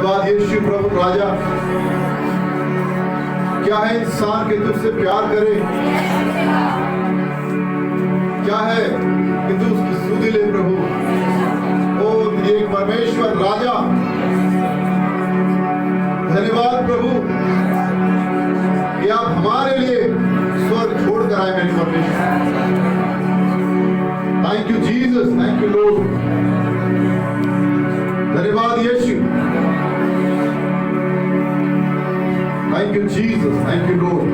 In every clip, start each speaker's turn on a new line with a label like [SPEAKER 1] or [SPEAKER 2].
[SPEAKER 1] धन्यवाद यीशु प्रभु राजा। क्या है इंसान के तुझसे प्यार करे, क्या है कि तू उसकी सुधि ले प्रभु। ओ एक परमेश्वर राजा, धन्यवाद प्रभु कि आप हमारे लिए स्वर्ग छोड़ कर आए मेरे परमेश्वर। Thank you Jesus, thank you lord. धन्यवाद यीशु, thank you Jesus, thank you lord.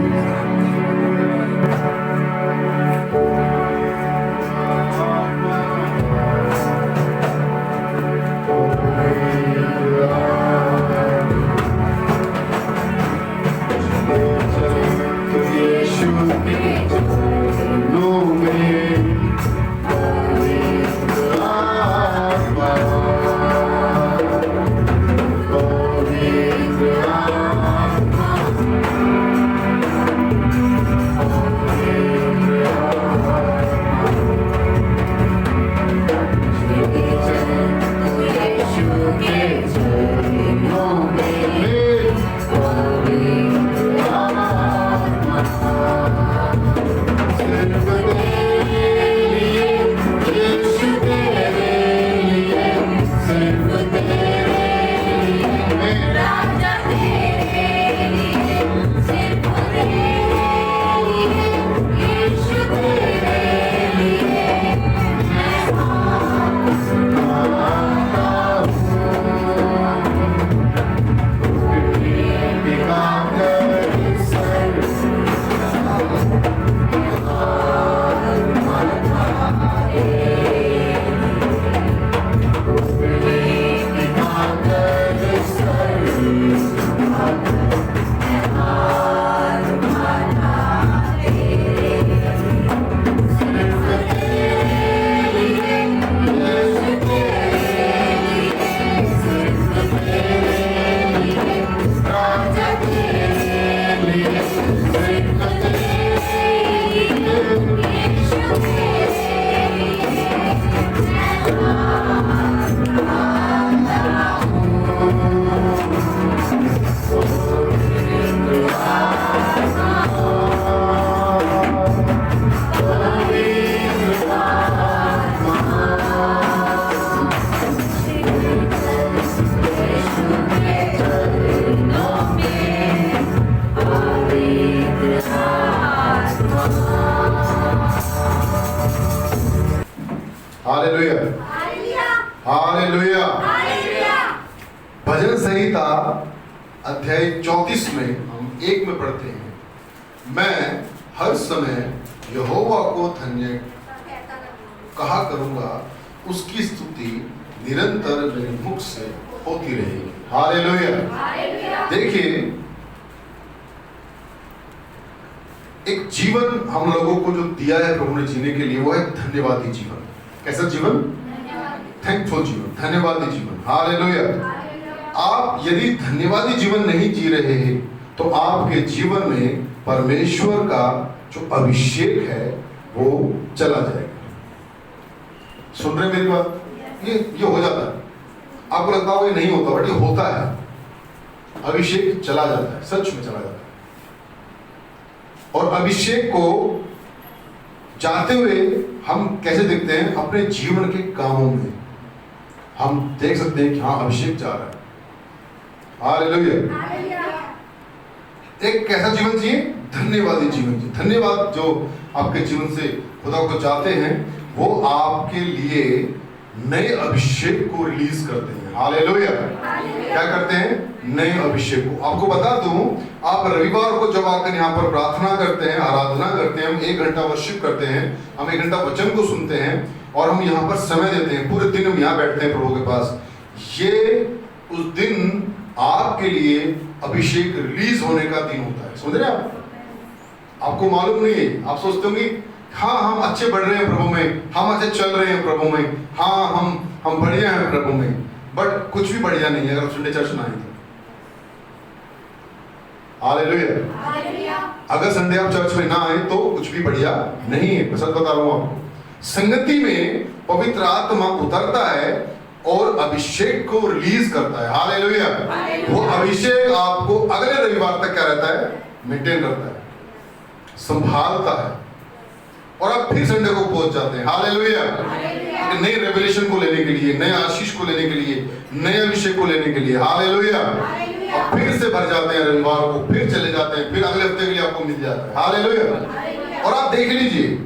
[SPEAKER 1] भजन संहिता अध्याय 34 में हम 1 में पढ़ते हैं, मैं हर समय यहोवा को धन्य कहा करूंगा, उसकी स्तुति निरंतर मेरे मुख से होती रहेगी। हालेलुया। देखिए, एक जीवन हम लोगों को जो दिया है प्रभु ने जीने के लिए, वो है धन्यवादी जीवन। कैसा जीवन? थैंकफुल जीवन, धन्यवादी जीवन। हालेलुया। आप यदि धन्यवादी जीवन नहीं जी रहे हैं तो आपके जीवन में परमेश्वर का जो अभिषेक है वो चला जाएगा। सुन रहे मेरी बात? ये हो जाता है। आपको लगता होगा ये नहीं होता, बट ये होता है। अभिषेक चला जाता है, सच में चला जाता है। और अभिषेक को जाते हुए हम कैसे देखते हैं? अपने जीवन के कामों में हम देख सकते हैं कि हाँ, अभिषेक जा रहा है। हालेलुया। एक कैसा जीवन जिए? धन्यवादी जीवन जिए। धन्यवाद जो आपके जीवन से खुदा को जाते हैं, वो आपके लिए नए अभिषेक को रिलीज करते हैं। हालेलुया। क्या करते हैं? नए अभिषेक को। आपको बता दूं, आप रविवार को जब आकर यहाँ पर प्रार्थना करते हैं, आराधना करते हैं, हम 1 घंटा वर्शिप करते हैं, हम 1 घंटा वचन को सुनते हैं और हम यहाँ पर समय देते हैं, पूरे दिन हम यहाँ बैठते हैं प्रभु के पास। ये उस दिन आपके लिए अभिषेक रिलीज होने का दिन होता है। समझ रहे हैं आप? आपको मालूम नहीं है, आप सोचते होंगे हाँ हम अच्छे बढ़ रहे हैं प्रभु में, हम अच्छे चल रहे हैं प्रभु में, हाँ हम बढ़िया हैं प्रभु में, बट कुछ भी बढ़िया नहीं है अगर संडे चर्च ना आए तो। हालेलुया। अगर संडे आप चर्च में ना आए तो कुछ भी बढ़िया नहीं है। मैं सच बता रहा हूं आपको। संगति में पवित्र आत्मा उतरता है और अभिषेक को रिलीज करता है। हालेलुया। वो अभिषेक आपको अगले रविवार तक क्या रहता है, मेंटेन करता है, संभालता है, और आप फिर संडे को पहुंच जाते हैं। हालेलुया। नए रेवलेशन को लेने के लिए, नए आशीष को लेने के लिए, नए अभिषेक को लेने के लिए। हालेलुया। और फिर से भर जाते हैं रविवार को, फिर चले जाते हैं, फिर अगले हफ्ते के लिए आपको मिल जाता है। हालेलुया। और आप देख लीजिए,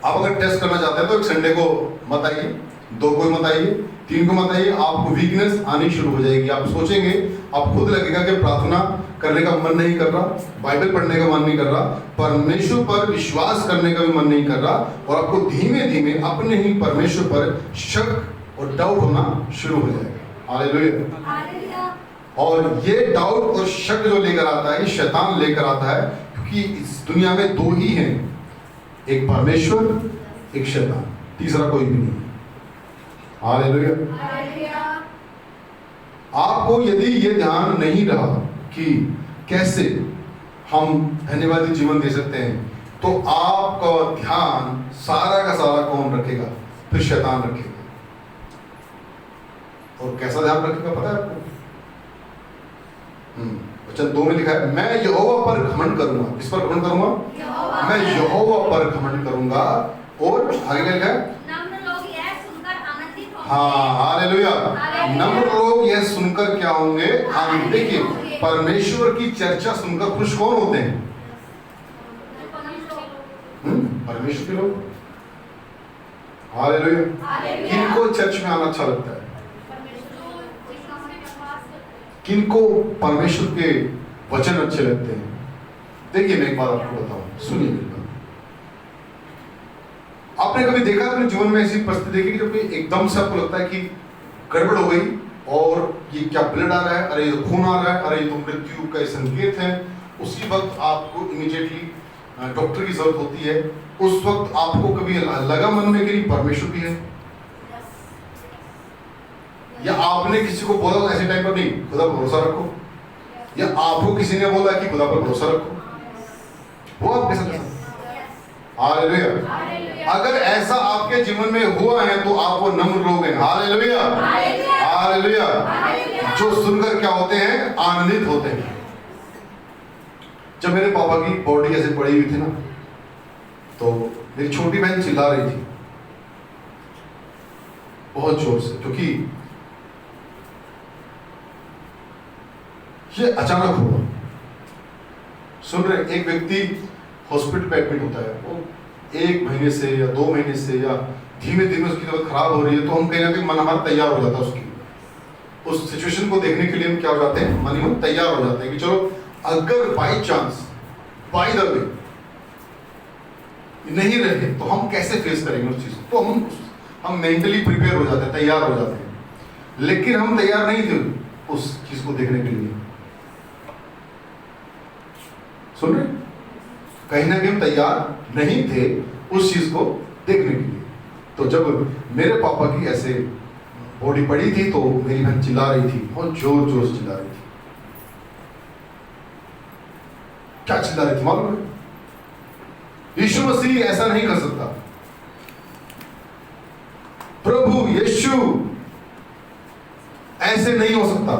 [SPEAKER 1] आप अगर टेस्ट करना चाहते हैं तो एक संडे को मत आइए, 2 को मत आइए, 3 को मत आइए, आपको वीकनेस आनी शुरू हो जाएगी। आप सोचेंगे, आप खुद लगेगा कि प्रार्थना करने का मन नहीं कर रहा, बाइबल पढ़ने का मन नहीं कर रहा, परमेश्वर पर विश्वास करने का भी मन नहीं कर रहा, और आपको धीमे धीमे अपने ही परमेश्वर पर शक और डाउट होना शुरू हो जाएगा। हालेलुया। और ये डाउट और शक जो लेकर आता है, ये शैतान लेकर आता है, क्योंकि इस दुनिया में 2 ही हैं, एक परमेश्वर, एक शैतान, तीसरा कोई भी नहीं। हालेलुया। आपको यदि ये ध्यान नहीं रहा कि कैसे हम धन्यवादी जीवन दे सकते हैं, तो आपका ध्यान सारा का सारा कौन रखेगा? फिर शैतान रखेगा। और कैसा ध्यान रखेगा पता है आपको? वचन 2 में लिखा है, मैं यहोवा पर घमंड करूंगा। किस पर घमंड करूंगा? मैं यहोवा पर घमंड करूंगा। और आगे क्या लिखा है? हाँ, हालेलुया। नम्र लोग यह सुनकर क्या होंगे? आनंदित। देखिए, परमेश्वर की चर्चा सुनकर खुश कौन होते हैं? परमेश्वर के लोग। हालेलुया। किनको चर्च में आना अच्छा लगता है? किनको परमेश्वर के वचन अच्छे लगते हैं? देखिए, मैं एक बात आपको बताऊं, सुनिए मेरी बात। आपने कभी देखा अपने जीवन में ऐसी परिस्थिति देखी कि जब एकदम से आपको लगता है कि गड़बड़ हो गई, और ये क्या ब्लड आ रहा है, अरे ये तो खून आ रहा है, अरे ये तो मृत्यु का संकेत है। उसी वक्त आपको इमीडिएटली डॉक्टर की जरूरत होती है। उस वक्त आपको कभी लगा मन में कि नहीं परमेश्वर भी है? या आपने किसी को बोला तो ऐसे टाइम पर नहीं खुदा पर भरोसा रखो, या आपको किसी ने बोला कि खुदा पर भरोसा रखो, वो आप कैसे कर सकते? हालेलुया। अगर ऐसा आपके जीवन में हुआ है तो आप वो नम्र लोग हैं। हालेलुया। हालेलुया। जो सुनकर क्या होते हैं? आनंदित होते हैं। जब मेरे पापा की बॉडी ऐसे पड़ी हुई थी ना, तो मेरी छोटी बहन चिल्ला रही थी बहुत जोर से, क्योंकि ये अचानक हुआ। सुन रहे, एक व्यक्ति हॉस्पिटल में एडमिट होता है, वो 1 महीने से या 2 महीने से या धीमे धीमे उसकी तबीयत खराब हो रही है, तो हम कहीं ना कहीं मन हमारा तैयार हो जाता है उसकी, उस सिचुएशन को देखने के लिए हम क्या हो जाते हैं? मन ही तैयार हो जाते हैं कि चलो अगर by chance, by the way नहीं रहे तो हम कैसे फेस करेंगे उस चीज को। तो हम मेंटली प्रिपेयर हो जाते हैं, तैयार हो जाते हैं। लेकिन हम तैयार नहीं थे उस चीज को देखने के लिए। सुन रहे, कहीं ना कहीं हम तैयार नहीं थे उस चीज को देखने के लिए। तो जब मेरे पापा की ऐसे बॉडी पड़ी थी, तो मेरी बहन चिल्ला रही थी, बहुत जोर जोर से चिल्ला रही थी। क्या चिल्ला रही थी मालूम है? यीशु मसीह ऐसा नहीं कर सकता, प्रभु यीशु ऐसे नहीं हो सकता।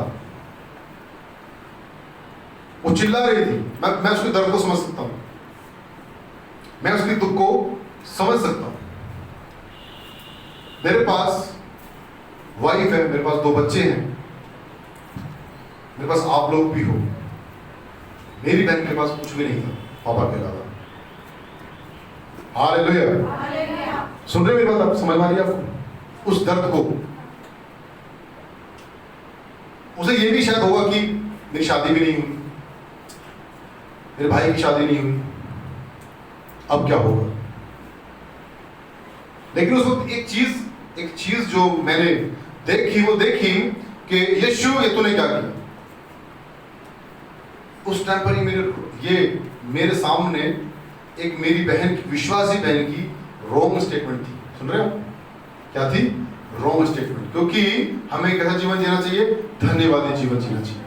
[SPEAKER 1] वो चिल्ला रही थी। मैं उसके दर्द को समझ सकता हूं, मैं उसके दुख को समझ सकता हूं। मेरे पास वाइफ है, मेरे पास 2 बच्चे हैं, मेरे पास आप लोग भी हो। मेरी बहन के पास कुछ भी नहीं था पापा के अलावा। हालेलुया। सुन रहे मेरी बात? आप समझ में आ रही है आपको उस दर्द को? उसे ये भी शायद होगा कि मेरी शादी भी नहीं हुई, मेरे भाई की शादी नहीं हुई, अब क्या होगा। लेकिन उस वक्त एक चीज जो मैंने देखी, वो देखी कि यीशु ये तूने क्या किया। उस टाइम पर ही मेरे सामने एक मेरी बहन की, विश्वासी बहन की रॉन्ग स्टेटमेंट थी। सुन रहे हो? क्या थी? Wrong statement. क्योंकि हमें कैसा जीवन जीना चाहिए? धन्यवादी जीवन जीना चाहिए।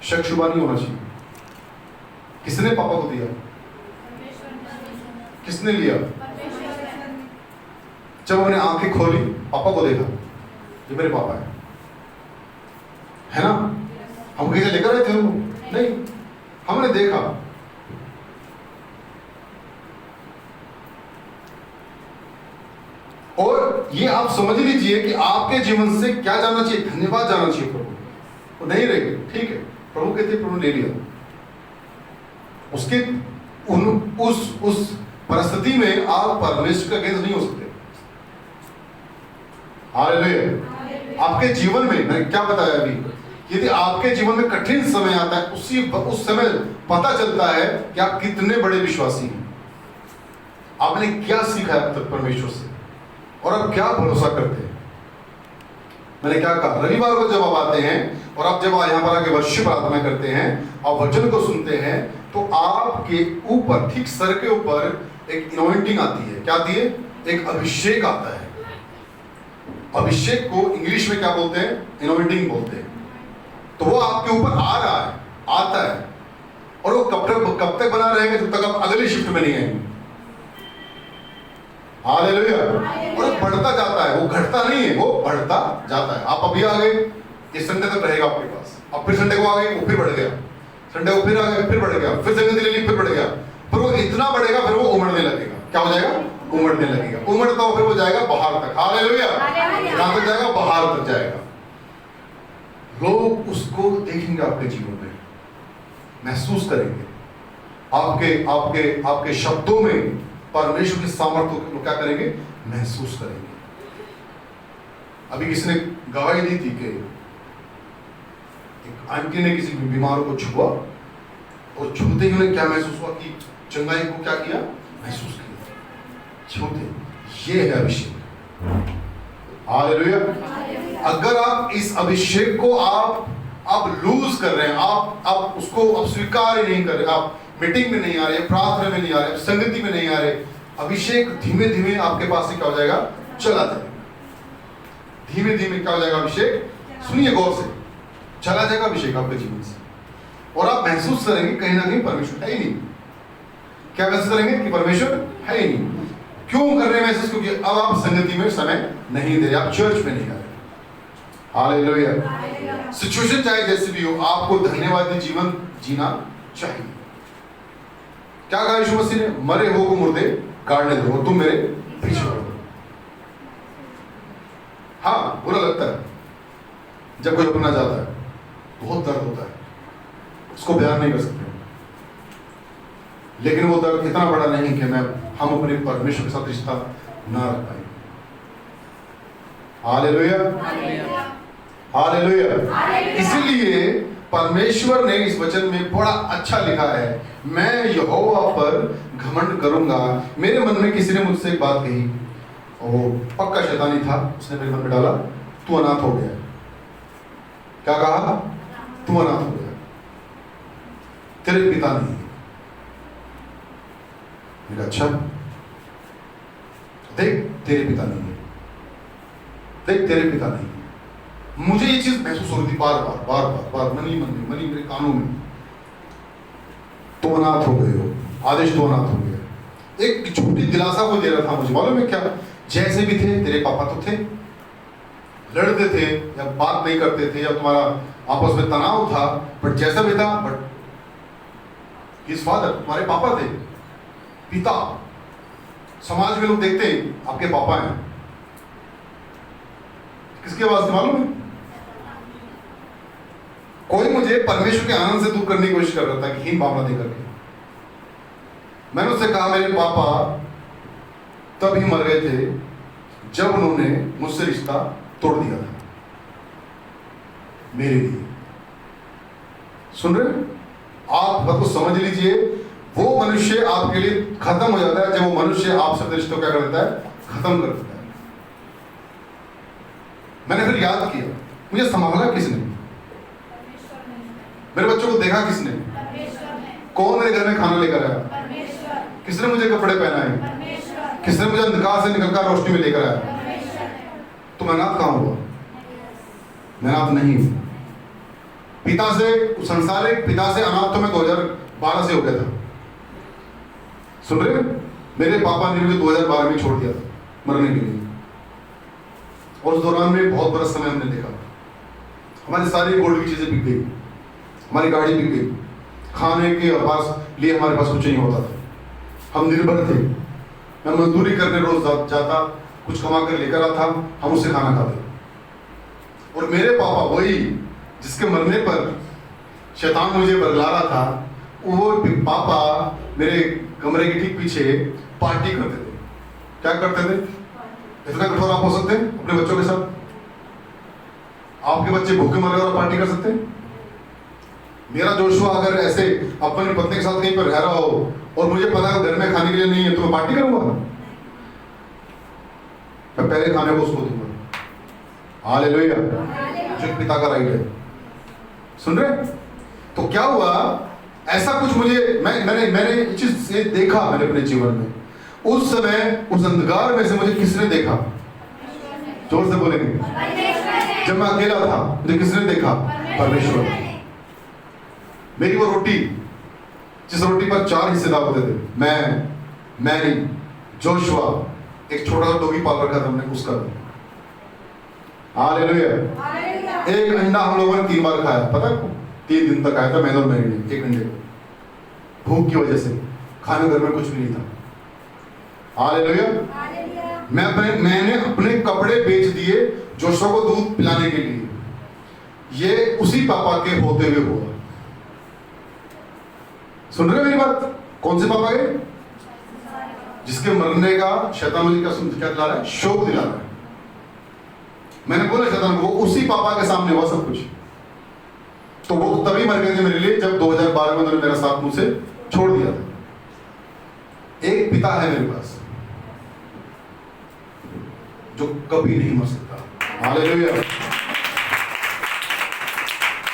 [SPEAKER 1] शक शुबा नहीं होना चाहिए। किसने पापा को दिया? किसने लिया? जब हमने आंखें खोली, पापा को देखा, ये मेरे पापा है ना? हम कहीं से लेकर आए थे उनको? नहीं, हमने देखा। और ये आप समझ लीजिए कि आपके जीवन से क्या जाना चाहिए? धन्यवाद जाना चाहिए प्रभु। वो नहीं रहेगी, ठीक है, प्रभु कहते प्रभु ले लिया। उसके उस परिस्थिति में आप परमेश्वर का अगेंस्ट नहीं हो सकते। हालेलुया। आपके जीवन में मैंने क्या बताया अभी, यदि आपके जीवन में कठिन समय आता है, उस समय पता चलता है कि आप कितने बड़े विश्वासी हैं, आपने क्या सीखा है अब तक परमेश्वर से, और आप क्या भरोसा करते हैं। मैंने क्या कहा, रविवार को जब आप आते हैं और आप जब यहाँ पर आके वर्शिप प्रार्थना करते हैं और वचन को सुनते हैं, तो आपके ऊपर, ठीक सर के ऊपर एक इनॉइंटिंग आती है। क्या आती है? एक अभिषेक आता है। अभिषेक को इंग्लिश में क्या बोलते हैं? इनॉइंटिंग बोलते हैं। तो वो आपके ऊपर आ रहा है, आता है, और वो कब तक बना रहेगा? जब तक आप अगली शिफ्ट में नहीं आएंगे। हालेलुया। और बढ़ता जाता है, वो घटता नहीं है, वो बढ़ता जाता है। आप अभी आ गए, इस संडे तक रहेगा आपके पास, अब फिर संडे को आ गए, वो फिर बढ़ गया, संडे को फिर आ गए, फिर बढ़ गया, फिर संगति ले ली, फिर बढ़ गया, फिर वो इतना बढ़ेगा, फिर वो उमड़ने लगेगा। क्या हो जाएगा? उमड़ने लगेगा। उमड़ता हो फिर वो जाएगा बाहर तक। हालेलुया। कहां तक जाएगा? बाहर तक जाएगा। लोग उसको देखेंगे, आपके जीवन में महसूस करेंगे, आपके शब्दों में परमेश्वर की सामर्थ्य को क्या करेंगे? महसूस करेंगे। अभी किसी ने गवाही दी थी कि एक आंटी ने किसी बीमार को छुआ, और छूते ही उन्हें क्या महसूस हुआ कि चंगाई को क्या किया? महसूस किया। छूते, ये है अभिषेक। हालेलुया। अगर आप इस अभिषेक को आप लूज कर रहे हैं, आप उसको अब स्वीकार ही नहीं कर रहे, आप मीटिंग में नहीं आ रहे, प्रार्थना में नहीं आ रहे, संगति में नहीं आ रहे, अभिषेक धीमे धीमे आपके पास से क्या हो जाएगा? चला जाएगा। धीमे धीमे क्या हो जाएगा? अभिषेक, सुनिए गौर से, चला जाएगा अभिषेक आपके जीवन से, और आप महसूस करेंगे कहीं ना कहीं परमेश्वर है ही नहीं। क्या महसूस करेंगे? कि परमेश्वर है ही नहीं। क्यों कर रहे हैं महसूस? क्योंकि अब आप संगति में समय नहीं दे रहे, आप चर्च में नहीं आ रहे। हालेलुया। सिचुएशन चाहे जैसी भी हो, आपको धन्यवादी जीवन जीना चाहिए। क्या कहा यीशु मसीह ने? मरे हो को मुर्दे गाड़ने दो और तुम मेरे पीछे पड़ो। हाँ, बुरा लगता है जब कोई अपना जाता है, बहुत दर्द होता है, उसको बयान नहीं कर सकते, लेकिन वो दर्द इतना बड़ा नहीं कि हम अपने परमेश्वर के साथ रिश्ता ना रख पाए। हालेलुया। हालेलुया। इसीलिए परमेश्वर ने इस वचन में बड़ा अच्छा लिखा है, मैं यहोवा पर घमंड करूंगा। मेरे मन में किसी ने मुझसे एक बात कही, और वो पक्का शैतानी था, उसने मेरे मन में डाला, तू अनाथ हो गया। क्या कहा? तू अनाथ हो गया, तेरे पिता नहीं। मैंने अच्छा, देख तेरे पिता नहीं है, देख तेरे पिता नहीं है। मुझे ये चीज महसूस हो रही थी बार बार मनी मेरे कानों में, तो अनाथ हो गए हो, आदेश तो अनाथ हो गया। एक झूठी दिलासा को दे रहा था मुझे, मालूम है क्या? जैसे भी थे तेरे पापा तो थे, लड़ते थे या बात नहीं करते थे या तुम्हारा आपस में तनाव था, बट जैसा भी था, बट हिज फादर, तुम्हारे पापा थे, पिता। समाज में लोग देखते हैं आपके पापा हैं, किसके आवाज मालूम है? कोई मुझे परमेश्वर के आनंद से दूर करने की कोशिश कर रहा था कि हीन भावना देकर के। मैंने उससे कहा, मेरे पापा तब ही मर गए थे जब उन्होंने मुझसे रिश्ता तोड़ दिया था मेरे लिए। सुन रहे? आप बात को समझ लीजिए, वो मनुष्य आपके लिए खत्म हो जाता है जब वो मनुष्य आपसे रिश्तों क्या कर देता है? खत्म कर देता है। मैंने फिर याद किया, मुझे संभाला किसने? मेरे बच्चों को देखा किसने? कौन मेरे घर में खाना लेकर आया? किसने मुझे कपड़े पहनाए? किसने मुझे अंधकार से निकलकर रोशनी में लेकर आया? तो मैं अनाथ कहां हुआ? मैं अनाथ नहीं हूं। पिता से, संसारिक पिता से अनाथ तो मैं 2012 से हो गया था। सुन रहे? मेरे पापा ने मुझे 2012 में छोड़ दिया था मरने के लिए। और उस दौरान में बहुत बड़ा समय हमने देखा, हमारी सारी गोल्ड की चीजें बिक गई, हमारी गाड़ी बिक गई, खाने के लिए हमारे पास कुछ नहीं होता था, हम निर्भर थे। मैं मजदूरी करने रोज जाता, कुछ कमा कर लेकर आता, हम उससे खाना खाते। और मेरे पापा, वही जिसके मरने पर शैतान मुझे बरगला रहा था, वो पापा मेरे कमरे के ठीक पीछे पार्टी करते थे। क्या करते थे? इतना कठोर आप हो सकते हैं अपने बच्चों के साथ? आपके बच्चे भूखे मर गए और पार्टी कर सकते हैं? मेरा जोशुआ अगर ऐसे अपनी पत्नी के साथ कहीं पर रह रहा हो और मुझे पता है घर में खाने के लिए नहीं है, तो मैं पार्टी करूंगा? मैं पहले खाने को उसको दूंगा। हालेलुया, जो पिता का राइट है। सुन रहे? तो क्या हुआ, ऐसा कुछ मुझे मैंने चीज से देखा मैंने अपने जीवन में। उस समय उस अंधकार में से मुझे किसने देखा? जोर से बोलेंगे। जब मैं अकेला था मुझे किसने देखा? परमेश्वर। मेरी वो रोटी, जिस रोटी पर 4 हिस्सेदार होते थे, मैं जोशुआ, एक छोटा सा डोगी पाल रखा था हमने, उसका। हालेलुया। एक अंडा हम लोगों ने 3 बार खाया, पता है आपको? 3 दिन तक आया था, मैंने और मेरी ने, एक अंडे को, भूख की वजह से। खाने घर में कुछ भी नहीं था। हालेलुया। मैंने अपने कपड़े बेच दिए जोशुआ को दूध पिलाने के लिए। ये उसी पापा के होते हुए हुआ। सुन रहे मेरी बात? कौन से पापा के? जिसके मरने का शैतान मुझे क्या दिला रहा है? शोक दिला रहा है। मैंने बोला शैतान को, उसी पापा के सामने हुआ सब कुछ। तो वो तभी मर गए थे मेरे लिए जब 2012 में उन्होंने मेरा साथ मुझसे छोड़ दिया था। एक पिता है मेरे पास जो कभी नहीं मर सकता। हालेलुया।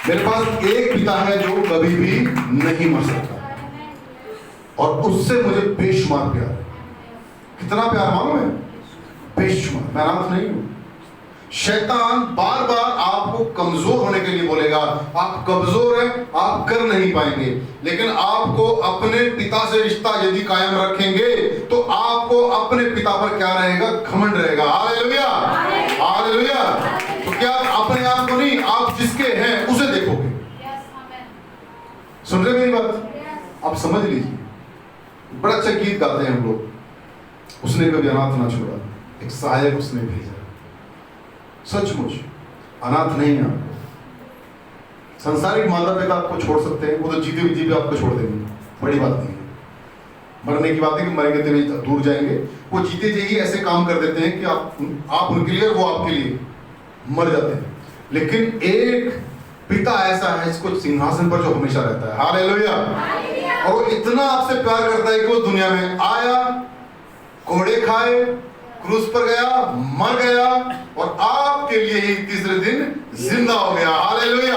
[SPEAKER 1] मेरे पास एक पिता है जो कभी भी नहीं मर सकता, और उससे मुझे बेशुमार प्यार है। कितना प्यार मालूम है? बेशुमार। मैं अनाथ नहीं हूं। शैतान बार बार आपको कमजोर होने के लिए बोलेगा, आप कमजोर हैं, आप कर नहीं पाएंगे। लेकिन आपको अपने पिता से रिश्ता यदि कायम रखेंगे तो आपको अपने पिता पर क्या रहेगा? घमंड रहेगा। Hallelujah, hallelujah. तो क्या अपने आप को नहीं, आप जिसके हैं उसे देखोगे। सुन रहे मेरी बात? आप समझ लीजिए। बड़ा अच्छा गीत गाते हैं हम लोग, उसने कभी अनाथ ना छोड़ा, एक सहायक उसने भेजा। सचमुच अनाथ नहीं है आपको। संसारिक माता पिता आपको छोड़ सकते हैं, वो तो जीते जी भी आपको छोड़ देंगे, बड़ी बात नहीं है। मरने की बात है कि मरेंगे तो दूर जाएंगे। वो जीते जी ही ऐसे काम कर देते हैं कि आप उनके लिए और वो आपके लिए मर जाते हैं। लेकिन एक पिता ऐसा है जिसको सिंहासन पर जो हमेशा रहता है। हालेलुया। और वो इतना आपसे प्यार करता है कि वो दुनिया में आया, कोड़े खाए, क्रूस पर गया, मर गया, और आपके लिए ही तीसरे दिन जिंदा हो गया। हालेलुया।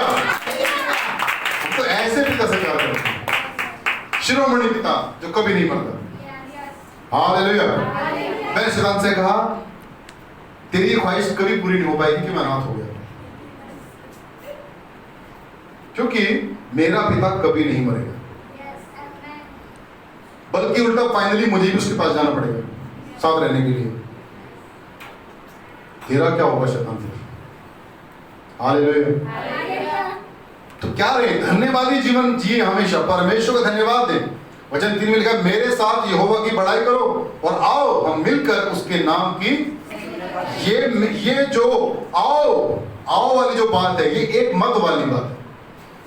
[SPEAKER 1] तो ऐसे पिता से प्यार करते हैं, शिरोमणि पिता जो कभी नहीं मरता। हालेलुया। मैंने शैतान से कहा, तेरी ये ख्वाहिश कभी पूरी नहीं हो पाएगी कि मैं अनाथ हो गया, क्योंकि मेरा पिता कभी नहीं मरेगा, बल्कि उल्टा फाइनली मुझे भी उसके पास जाना पड़ेगा साथ रहने के लिए। तेरा क्या होगा शैतान फिर? हालेलुया। तो क्या रहे? धन्यवादी जीवन जिए हमेशा, परमेश्वर का धन्यवाद दें। वचन 3 में लिखा, मेरे साथ यहोवा की बड़ाई करो और आओ हम मिलकर उसके नाम की। ये जो आओ वाली जो बात है, ये एक मत वाली बात है।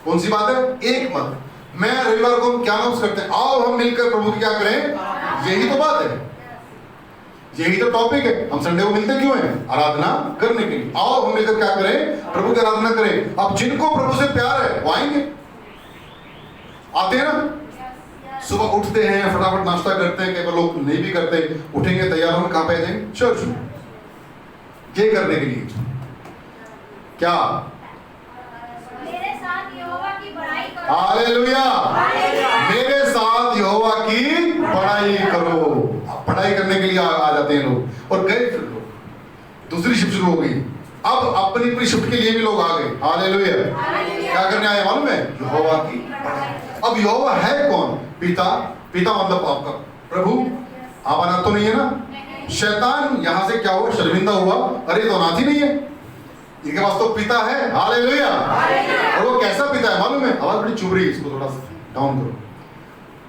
[SPEAKER 1] कौन सी बात है? एक मत। मैं रविवार को क्या अनाउंस करते हैं? आओ हम मिलकर प्रभु की क्या करें। यही तो बात है, यही तो टॉपिक है। हम संडे को मिलते क्यों हैं? आराधना करने के लिए। आओ हम मिलकर क्या करें? प्रभु की आराधना करें। अब जिनको प्रभु से प्यार है वो आएंगे, आते हैं ना। सुबह उठते हैं, फटाफट नाश्ता करते हैं, कई बार लोग नहीं भी करते, उठेंगे तैयार होंगे, कहां पे जाएंगे? चर्च में। ये करने के लिए क्या?
[SPEAKER 2] मेरे साथ यहोवा की बड़ाई करो।
[SPEAKER 1] हालेलुया। मेरे साथ यहोवा की बड़ाई करो। पढ़ाई करने के लिए आ जाते हैं लोग, और गए फिर लोग, दूसरी शिफ्ट शुरू हो गई। अब अपनी शिफ्ट के लिए भी लोग आ गए। हालेलुया। क्या करने आए मालूम है? यहोवा की बड़ाई। अब यहोवा है कौन? पिता। पिता मतलब आपका प्रभु। आप अनाथ तो नहीं है ना? शैतान यहां से क्या हुआ? शर्मिंदा हुआ, अरे तो अनाथ ही नहीं है, इनके पास तो पिता है। हालेलुया। और वो कैसा पिता है मालूम है? आवाज बड़ी चुभ रही है, इसको थोड़ा सा डाउन करो।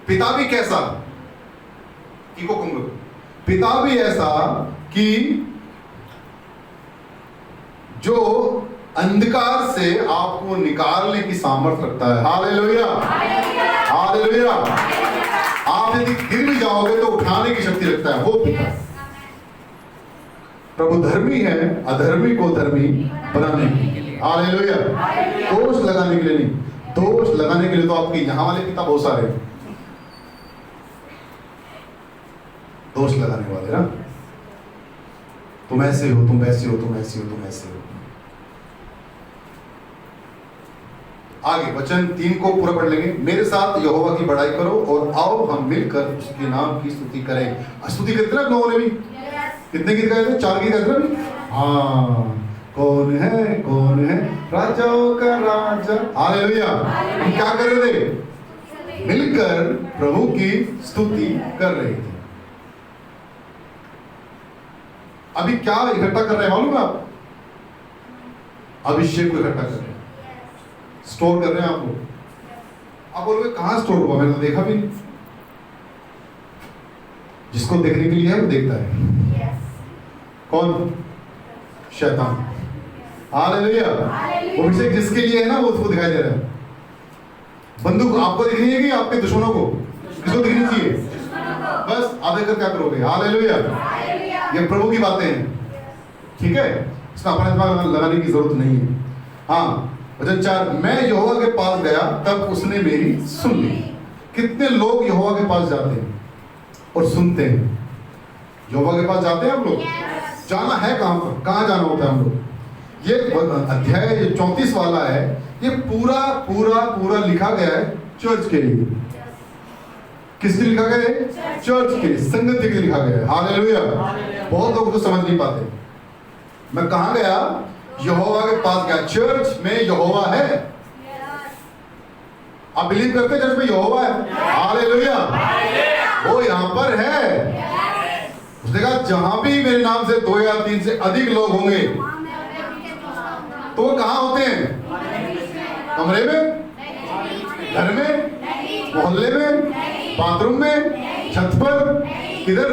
[SPEAKER 1] पिता भी कैसा? इको कम करो। पिता भी ऐसा कि जो अंधकार से आपको निकालने की सामर्थ्य रखता है। Hallelujah, hallelujah. आप यदि गिर भी जाओगे तो उठाने की शक्ति रखता है वो पिता। प्रभु धर्मी है, अधर्मी को धर्मी बनाने के लिए। हालेलुया। दोष लगाने के लिए नहीं, दोष लगाने के लिए तो आपके यहां वाले पिता बहुत सारे हैं, दोष लगाने वाले ना, तुम ऐसे हो, तुम वैसे हो, तुम ऐसे हो, तुम ऐसे हो। आगे वचन 3 को पूरा पढ़ लेंगे। मेरे साथ यहोवा की बड़ाई करो और आओ हम मिलकर उसके नाम की स्तुति करें। स्तुति कितने लोगों ने भी, कितने गीत गाए थे? 4 गीत गाए थे भी। हाँ, कौन है राजाओं का राजा। हालेलुया। हम क्या कर रहे थे? मिलकर प्रभु की स्तुति कर रहे थे। अभी क्या इकट्ठा कर रहे हैं मालूम है आप? अभिषेक को इकट्ठा कर रहे हैं, स्टोर कर रहे हैं आपको। आप बोलोगे कहां स्टोर हुआ? मैंने तो देखा भी नहीं। जिसको देखने के लिए है वो देखता है। कौन? शैतान। हालेलुया। वो अभिषेक जिसके लिए है ना वो उसको दिखाई दे रहा है। बंदूक आपको दिखनी है कि आपके दुश्मनों को? किसको दिखनी चाहिए? बस आप देखकर क्या करोगे? हालेलुया। ये प्रभु की बातें हैं, ठीक है, इसका अपना दिमाग लगाने की जरूरत नहीं है। हाँ, वचन 4, मैं यहोवा के पास गया तब उसने मेरी सुन ली। कितने लोग यहोवा के पास जाते हैं और सुनते हैं? यहोवा के पास जाते हैं आप लोग? जाना है कहां पर? कहां जाना होता है हम लोग? ये अध्याय जो 34 वाला है, ये पूरा पूरा पूरा लिखा गया है चर्च के लिए। किसके लिखा गया है? चर्च के, संगति के लिए लिखा गया है। हालेलुया। बहुत लोग तो समझ नहीं पाते। मैं कहां गया? यहोवा के पास गया। चर्च में यहोवा है। आप बिलीव करते हैं चर्च में यहोवा है? हालेलुया। वो यहां पर है। उसने कहा जहां भी मेरे नाम से 2 या 3 से अधिक लोग होंगे तो वो कहां होते हैं? कमरे में, घर में, मोहल्ले में, बाथरूम में, छत पर, किधर?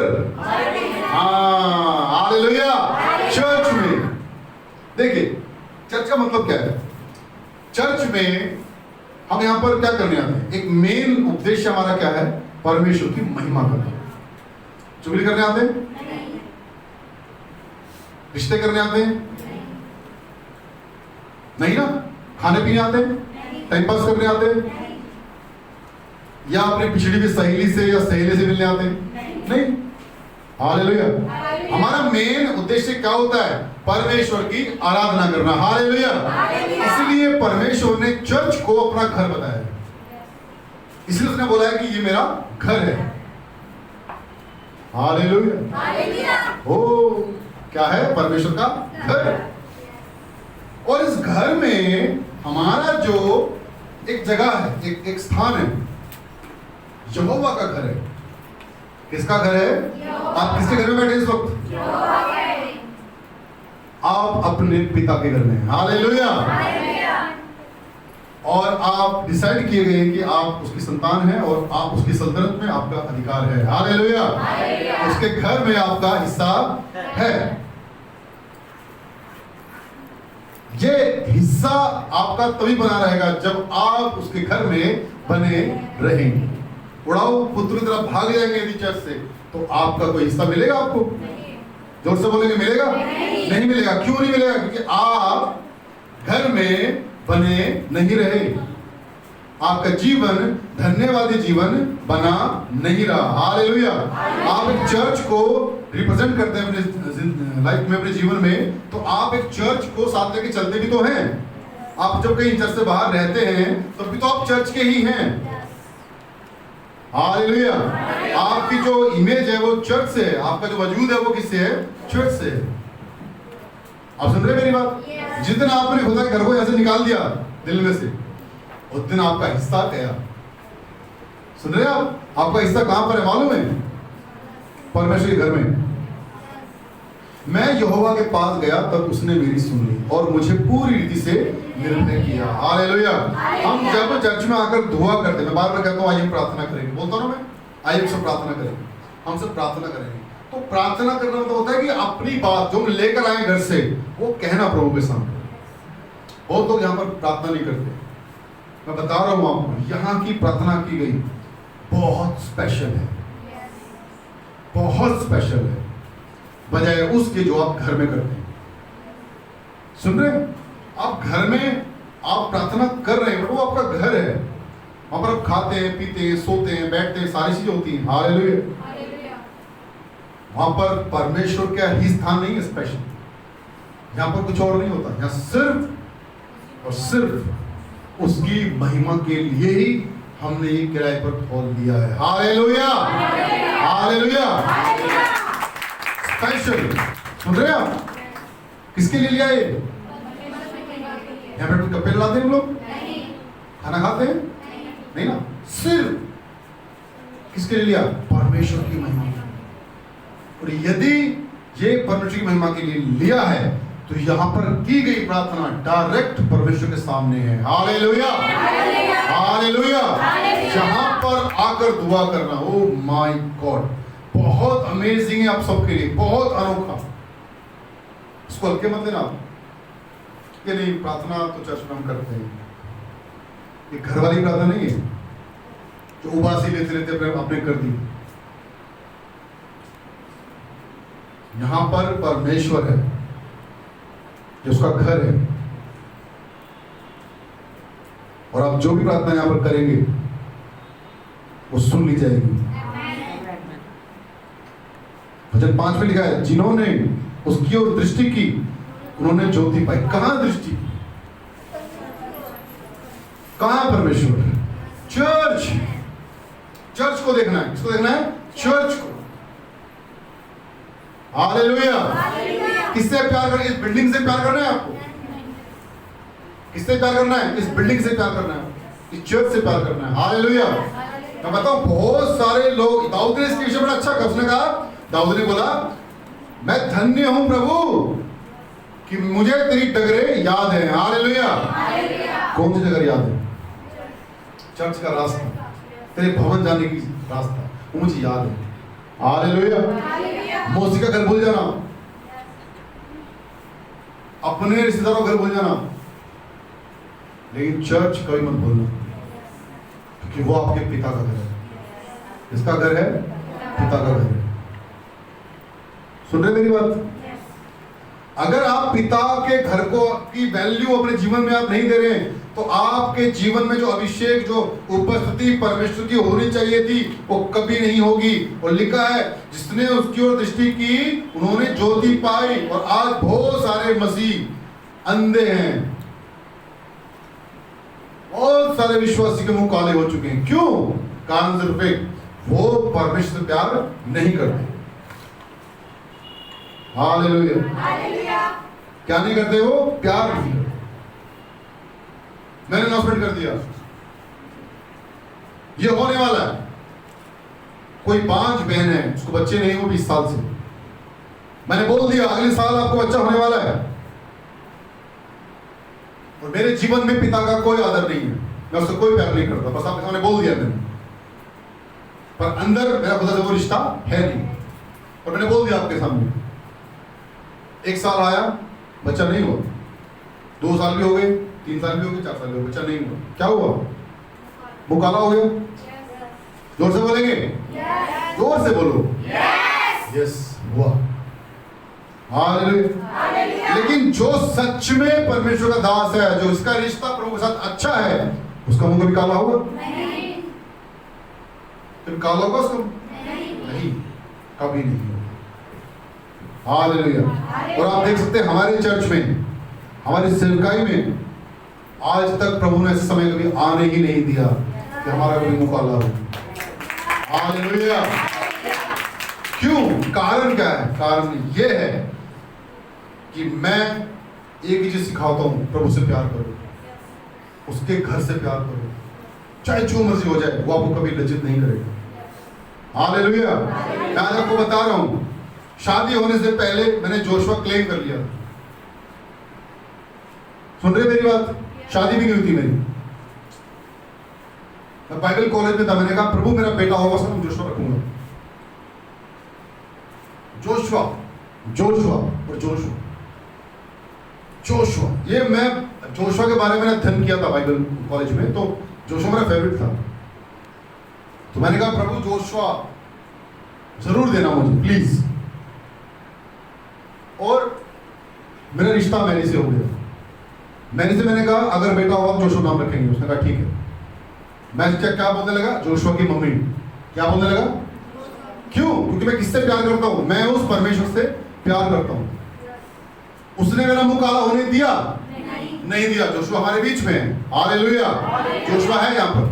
[SPEAKER 1] हाँ, हालेलुया। चर्च में। देखिए चर्च का मतलब क्या है? चर्च में हम यहां पर क्या करने आते हैं? एक मेन उद्देश्य हमारा क्या है? परमेश्वर की महिमा करना। चुगली करने आते हैं? रिश्ते करने आते हैं? नहीं ना? खाने पीने आते हैं? टाइम पास करने आते हैं? या अपनी पिछड़ी की सहेली से या सहेली से मिलने आते हैं? नहीं। हालेलुया। हमारा मेन उद्देश्य क्या होता है? परमेश्वर की आराधना करना। हालेलुया। इसलिए परमेश्वर ने चर्च को अपना घर बताया, इसलिए उसने बोला है कि ये मेरा घर है। हालेलुया। ओ क्या है? परमेश्वर का घर। और इस घर में हमारा जो एक जगह है, एक स्थान है, यहोवा का घर है। किसका घर है? आप किसके घर में बैठे इस वक्त? आप अपने पिता के घर में। हालेलुया। और आप डिसाइड किए गए कि आप उसकी संतान हैं और आप उसकी सल्तनत में आपका अधिकार है। हालेलुया। उसके घर में आपका हिस्सा है। ये हिस्सा आपका तभी बना रहेगा जब आप उसके घर में बने रहेंगे। उड़ाऊ पुत्र की तरफ भाग जाएंगे यदि चर्च से, तो आपका कोई हिस्सा मिलेगा आपको? जोर से बोलेंगे मिलेगा? नहीं मिलेगा। क्यों नहीं मिलेगा? क्योंकि आप घर में बने नहीं रहे। आपका जीवन धन्यवादी जीवन बना नहीं रहा। हालेलुया। आप एक चर्च को रिप्रेजेंट करते हैं अपने लाइफ में, अपने जीवन में, तो आप एक चर्च को साथ लेके चलते भी तो हैं। आप जब कहीं चर्च से बाहर रहते हैं तो भी तो आप चर्च के ही हैं। हालेलुया। आपकी जो इमेज है वो चर्च से है, आपका जो वजूद है वो किससे है? चर्च से है। आप सुन रहे हैं मेरी बात? जिस दिन आपने खुदा के घर को ऐसे निकाल दिया दिल में से, उस दिन आपका हिस्सा गया। सुन रहे हैं आप? आपका हिस्सा कहां पर है मालूम है? परमेश्वर के घर में। मैं यहोवा के पास गया तब उसने मेरी सुन ली और मुझे पूरी रीति से निर्भय किया। हालेलुया। हम जब चर्च में आकर दुआ करते हैं, मैं बार बार कहता हूँ आइए प्रार्थना करेंगे, बोलता हूँ ना मैं, आइए सब प्रार्थना करेंगे, हम सब प्रार्थना करेंगे। तो प्रार्थना करना मतलब होता है कि अपनी बात जो हम लेकर आए घर से वो कहना प्रभु के सामने। बहुत लोग यहाँ पर प्रार्थना नहीं करते। मैं बता रहा हूँ आपको, यहाँ की प्रार्थना की गई बहुत स्पेशल है, बहुत स्पेशल है, बजाय उसके जो आप घर में करते हैं। सुन रहे हैं? आप घर में आप प्रार्थना कर रहे हैं, वो आपका घर है, वहां पर आप खाते हैं, पीते हैं, सोते हैं, बैठते हैं, सारी चीजें होती हैं। हालेलुया। वहां पर परमेश्वर का ही स्थान नहीं है स्पेशल, यहाँ पर कुछ और नहीं होता, यहाँ सिर्फ और सिर्फ उसकी महिमा के लिए ही हमने ये किराए पर खोल दिया है। Hallelujah, hallelujah. स्पेशल, सुन रहे हैं आप? किसके लिए लिया ये? यहाँ पे कपड़े लाते हैं लोग, खाना खाते हैं नहीं ना, सिर्फ किसके लिए लिया? परमेश्वर की महिमा। और यदि ये परमेश्वर की महिमा के लिए लिया है तो यहाँ पर की गई प्रार्थना डायरेक्ट परमेश्वर के सामने है। Hallelujah, hallelujah. जहां पर आकर दुआ करना, ओ माय गॉड, बहुत अमेजिंग है आप सबके लिए, बहुत अनोखा। इसको हल्के मत लेना कि नहीं प्रार्थना तो चर्च में हम करते हैं, ये घर वाली प्रार्थना नहीं है जो उबासी लेते लेते अपने कर दी। यहां पर परमेश्वर है जो उसका घर है, और आप जो भी प्रार्थना यहां पर करेंगे वो सुन ली जाएगी। भजन 5 में लिखा है, जिन्होंने उसकी ओर दृष्टि की उन्होंने ज्योति पाई। कहां दृष्टि? कहां परमेश्वर? चर्च, चर्च को देखना है। किसको देखना है? चर्च को। हालेलुया। किससे प्यार करना है? इस बिल्डिंग से प्यार करना है आपको? किससे प्यार करना है? इस बिल्डिंग से प्यार करना है, इस चर्च से प्यार करना है। हालेलुया। मैं बताऊं, बहुत सारे लोग, दाऊद ने इसके विषय में अच्छा कहा। उसने कहा, दाऊद ने बोला, मैं धन्य हूं प्रभु कि मुझे तेरी डगरे याद है। हालेलुया। कौन सी डगर याद है? चर्च का रास्ता, तेरे भवन जाने की रास्ता, वो मुझे याद है। हालेलुया। मौसी का घर भूल जाना, अपने रिश्तेदारों का घर भूल जाना, लेकिन चर्च कभी मत भूलना, क्योंकि वो आपके पिता का घर है। किसका घर है? पिता का घर है। सुन रहे मेरी बात? अगर आप पिता के घर को की वैल्यू अपने जीवन में आप नहीं दे रहे हैं, तो आपके जीवन में जो अभिषेक, जो उपस्थिति परमेश्वर की होनी चाहिए थी, वो कभी नहीं होगी। और लिखा है, जिसने उसकी ओर दृष्टि की उन्होंने ज्योति पाई। और आज बहुत सारे मसीह अंधे हैं, बहुत सारे विश्वासी के मुंह काले हो चुके हैं। क्यों? कारण सिर्फ एक, वो परमेश्वर से प्यार नहीं करते। हालेलुया। क्या नहीं करते? वो प्यार नहीं करते। मैंने अनाउंसमेंट कर दिया, ये होने वाला है। कोई 5 बहन है, उसको बच्चे नहीं हो 20 साल से, मैंने बोल दिया अगले साल आपको बच्चा होने वाला है। और मेरे जीवन में पिता का कोई आदर नहीं है, मैं उससे कोई प्यार नहीं करता, बस आपके सामने बोल दिया मैंने, पर अंदर मेरा खुदा से वो रिश्ता है नहीं। और मैंने बोल दिया आपके सामने, 1 साल आया, बच्चा नहीं हुआ, 2 साल भी हो गए, 3 साल भी हो गए, 4 साल भी हो गए, बच्चा नहीं हुआ। क्या हुआ? वो काला हो गया। जोर से बोलेंगे? जोर से बोलो। यस, हुआ। हालेलुया। लेकिन जो सच में परमेश्वर का दास है, जो इसका रिश्ता प्रभु के साथ अच्छा है, उसका मुंह कभी काला होगा? नहीं। फिर काला होगा उसका? नहीं, कभी नहीं। हालेलुया। और आप देख सकते हैं हमारे चर्च में, हमारी सेवकाई में आज तक प्रभु ने ऐसे समय कभी आने ही नहीं दिया कि हमारा कभी मुंह काला हो। हालेलुया। क्यों? कारण क्या है? कारण ये है कि मैं एक ही चीज सिखाता हूं, प्रभु से प्यार करो, उसके घर से प्यार करो, चाहे जो मर्जी हो जाए, वो आपको कभी लज्जित नहीं करेगा। हालेलुया। मैं आज आपको बता रहा हूं, शादी होने से पहले मैंने जोशुआ क्लेम कर लिया। सुन रहे मेरी बात? शादी भी नहीं हुई थी मेरी। मैं बाइबल कॉलेज में था, मैंने कहा प्रभु मेरा बेटा होगा उसका नाम जोशुआ रखूंगा। जोशुआ जोशुआ और जोशुआ जोशुआ, ये मैं जोशुआ के बारे में अध्ययन किया था बाइबल कॉलेज में, तो जोशुआ मेरा फेवरेट था। तो मैंने कहा प्रभु जोशुआ जरूर देना मुझे प्लीज। और मेरा रिश्ता मैरी से हो गया। मैरी से मैंने कहा अगर बेटा होगा जोशुआ नाम रखेंगे। उसने कहा ठीक है। मैं क्या बोलने लगा? जोशुआ की मम्मी क्या बोलने लगा? क्यों? क्योंकि मैं किससे प्यार करता हूं? मैं उस परमेश्वर से प्यार करता हूं। उसने मेरा मुंह काला होने दिया? नहीं दिया। जोशुआ हमारे बीच में है। हालेलुया। जोशुआ है यहाँ पर।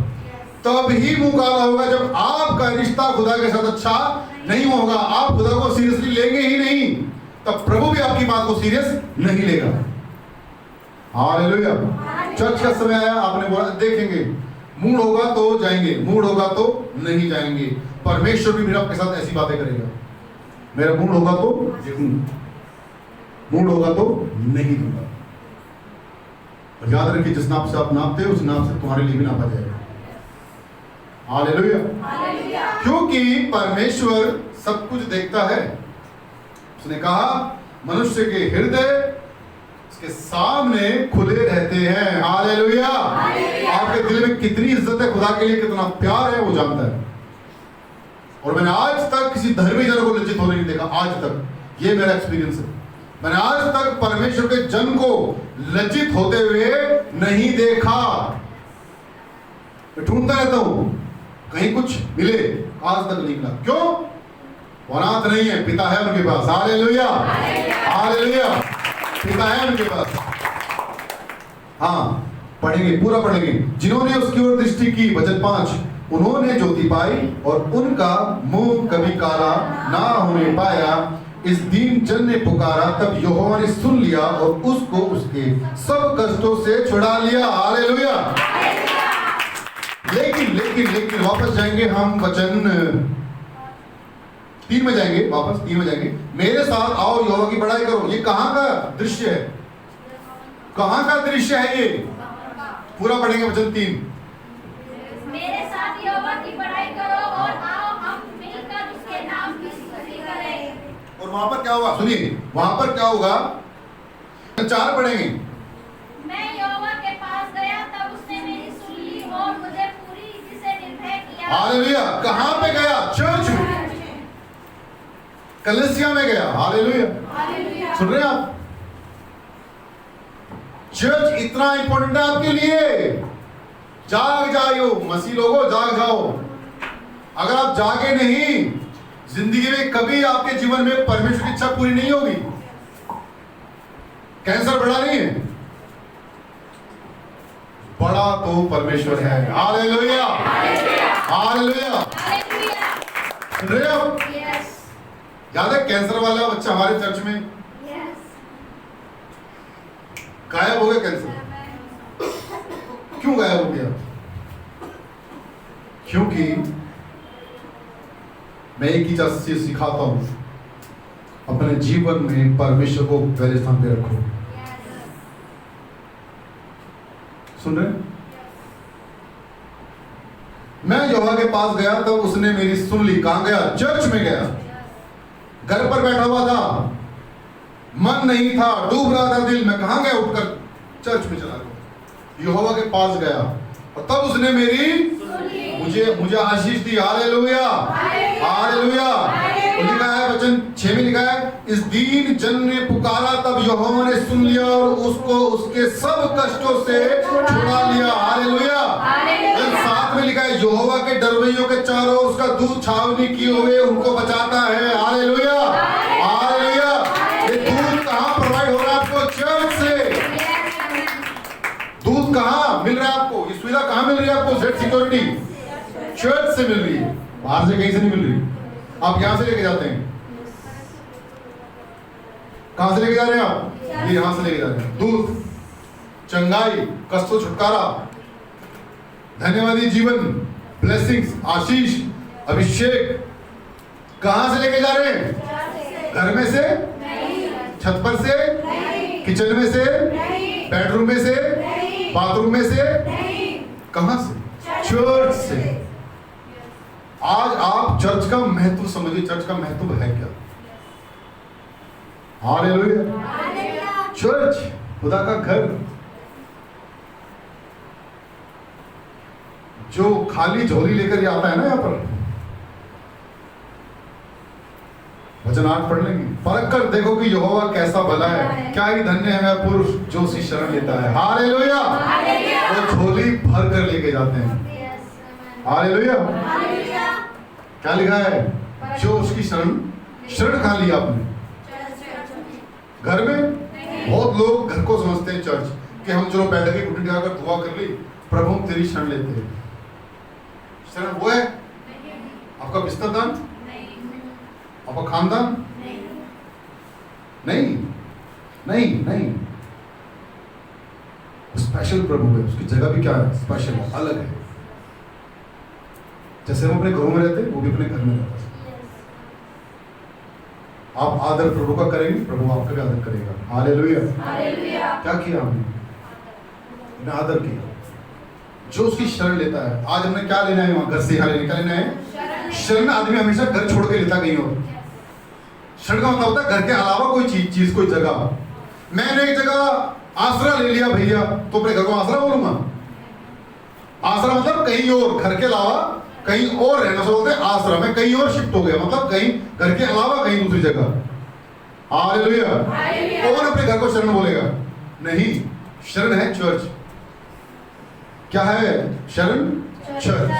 [SPEAKER 1] तब ही मुंह काला होगा जब आपका रिश्ता खुदा के साथ अच्छा नहीं होगा, आप खुदा को सीरियसली लेंगे ही नहीं, तब प्रभु भी आपकी बात को सीरियस नहीं लेगा। हालेलुया। चर्च का समय आया, आपने बोला देखेंगे, मूड होगा तो जाएंगे, मूड होगा तो नहीं जाएंगे। परमेश्वर भी फिर आपके साथ ऐसी बातें करेगा। मेरा मूड होगा तो देखूंगा, मूड होगा तो नहीं दूंगा। और याद रखिए जिस नाप से आप नापते हो उस नाप से तुम्हारे लिए भी नापा जाएगा। हालेलुया। क्योंकि परमेश्वर सब कुछ देखता है। उसने कहा मनुष्य के हृदय उसके सामने खुले रहते हैं। हालेलुया। आपके दिल में कितनी इज्जत है, खुदा के लिए कितना प्यार है, वो जानता है। और मैंने आज तक किसी धर्मी जन को लज्जित होने नहीं देखा। आज तक ये मेरा एक्सपीरियंस है। मैंने आज तक परमेश्वर के जन को लज्जित होते हुए नहीं देखा। मैं ढूंढता रहता हूं कहीं कुछ मिले, आज तक नहीं मिला। क्यों? वो अनाथ नहीं है, पिता है उनके पास। हालेलुया। हालेलुया। पिता है उनके पास। हाँ, पढ़ेंगे, पूरा पढ़ेंगे। जिन्होंने उसकी ओर दृष्टि की, वचन 5, उन्होंने ज्योति पाई और उनका मुंह कभी काला ना होने पाया। इस दीन जन ने पुकारा, तब यहोवा ने सुन लिया और उसको उसके सब कष्टों से छुड़ा लिया। हालेलुया। लेकिन वापस जाएंगे हम वचन 3 में जाएंगे, वापस 3 में जाएंगे। मेरे साथ आओ यहोवा की बड़ाई करो। ये कहां का दृश्य है? कहां का दृश्य है ये? पूरा पढ़ेंगे वचन 3।
[SPEAKER 2] मेरे साथ यहोवा की बड़ाई करो और आओ हम मिलकर उसके नाम की स्तुति करें।
[SPEAKER 1] और वहां पर क्या होगा? सुनिए, वहां पर क्या होगा? 4 पढ़ेंगे।
[SPEAKER 2] मैं यहोवा के पास गया, तब उसने मेरी सुन ली और मुझे पूरी रीति से निर्भय किया।
[SPEAKER 1] हालेलुया। कहां पे गया? चर्च में, कलीसिया में गया। हालेलुया। सुन रहे हैं आप? चर्च इतना इंपॉर्टेंट है आपके लिए। जाग जाओ मसीह लोगों, जाग जाओ। अगर आप जागे नहीं, जिंदगी में कभी आपके जीवन में परमेश्वर की इच्छा पूरी नहीं होगी। कैंसर बड़ा नहीं है, बड़ा तो परमेश्वर है। हालेलुया। हालेलुया। सुन रहे हो? याद है कैंसर वाला बच्चा हमारे चर्च में गायब हो गया। कैंसर क्यों गायब हो गया? क्योंकि मैं एक ही चीज सिखाता हूं, अपने जीवन में परमेश्वर को पहले स्थान पे रखो। सुन रहे? मैं यहोवा के पास गया, तब उसने मेरी सुन ली। कहां गया? चर्च में गया। घर पर बैठा हुआ था, मन नहीं था, डूब रहा था दिल में। कहां गया? उठकर चर्च में चला गया, यहोवा के पास गया और तब उसने मेरी मुझे आशीष दी। हालेलुया। हालेलुया। लिखा है वचन 6 में लिखा है, इस दीन जन ने पुकारा, तब यहोवा ने सुन लिया और उसको उसके सब कष्टों से छुड़ा लिया। हालेलुया। 7 में लिखा है, यहोवा के डरवैयों के चारों उसका दूत छावनी किए हुए उनको बचाता है। हालेलुया। हालेलुया। ये दूत कहां प्रोवाइड हो रहा है आपको? चर्च से। दूत कहां मिल रहा है आपको? ये सुविधा कहां मिल रही है आपको? जेड सिक्योरिटी चर्च से मिल रही है, बाहर से कहीं से नहीं मिल रही। आप यहां से लेके जाते हैं। कहां से लेके जा रहे हैं आप? ये यहां से लेके जा रहे हैं। दूत, चंगाई, कष्टों छुटकारा, धन्यवादी जीवन, ब्लेसिंग्स, आशीष, अभिषेक कहां से लेके जा रहे हैं? घर में से, छत पर से, किचन में से, बेडरूम में से, बाथरूम में से, कहां से? चर्च से। आज आप चर्च का महत्व समझिए। चर्च का महत्व है क्या? हालेलुया। चर्च खुदा का घर, जो खाली झोली लेकर ये आता है ना, यहां पर वचन 8 पढ़ लेंगे। परख कर देखो कि यहोवा कैसा भला है, क्या ही धन्य है वह पुरुष जो उसकी शरण लेता है। हालेलुया। वो झोली भर कर लेके जाते हैं। हालेलुया। क्या लिखा है? जो उसकी शरण कहां लिया आपने? घर में। बहुत लोग घर को समझते हैं चर्च, कि हम चलो बैठ के घुटने टिकाकर दुआ कर ली, प्रभु हम तेरी शरण लेते हैं। शरण वो है आपका बिस्तरदान, आपका खानदान? नहीं नहीं नहीं। स्पेशल प्रभु है, उसकी जगह भी क्या है? स्पेशल है, अलग है। जैसे हम अपने घरों में रहते हैं, वो भी अपने घर में रहता है। आप आदर प्रभु का करेंगे, प्रभु आपका भी आदर करेगा। हालेलुया। क्या किया हमने? आदर किया। जो उसकी शरण लेता है। आज हमने क्या लेना है? वहां घर से क्या लेना है? शरण। आदमी हमेशा घर छोड़ के लेता कहीं और। शरण का मतलब होता है घर के अलावा कोई चीज, कोई जगह। मैंने एक जगह आसरा ले लिया भैया, तो अपने घर को आसरा बोलूंगा? आसरा मतलब कहीं और, घर के अलावा कहीं और रहना से बोलते हैं आसरा। मैं कहीं और शिफ्ट हो गया, मतलब कहीं घर के अलावा कहीं दूसरी जगह। हालेलुया। कौन अपने घर को शरण बोलेगा? नहीं। शरण है चर्च। क्या है शरण? चर्च,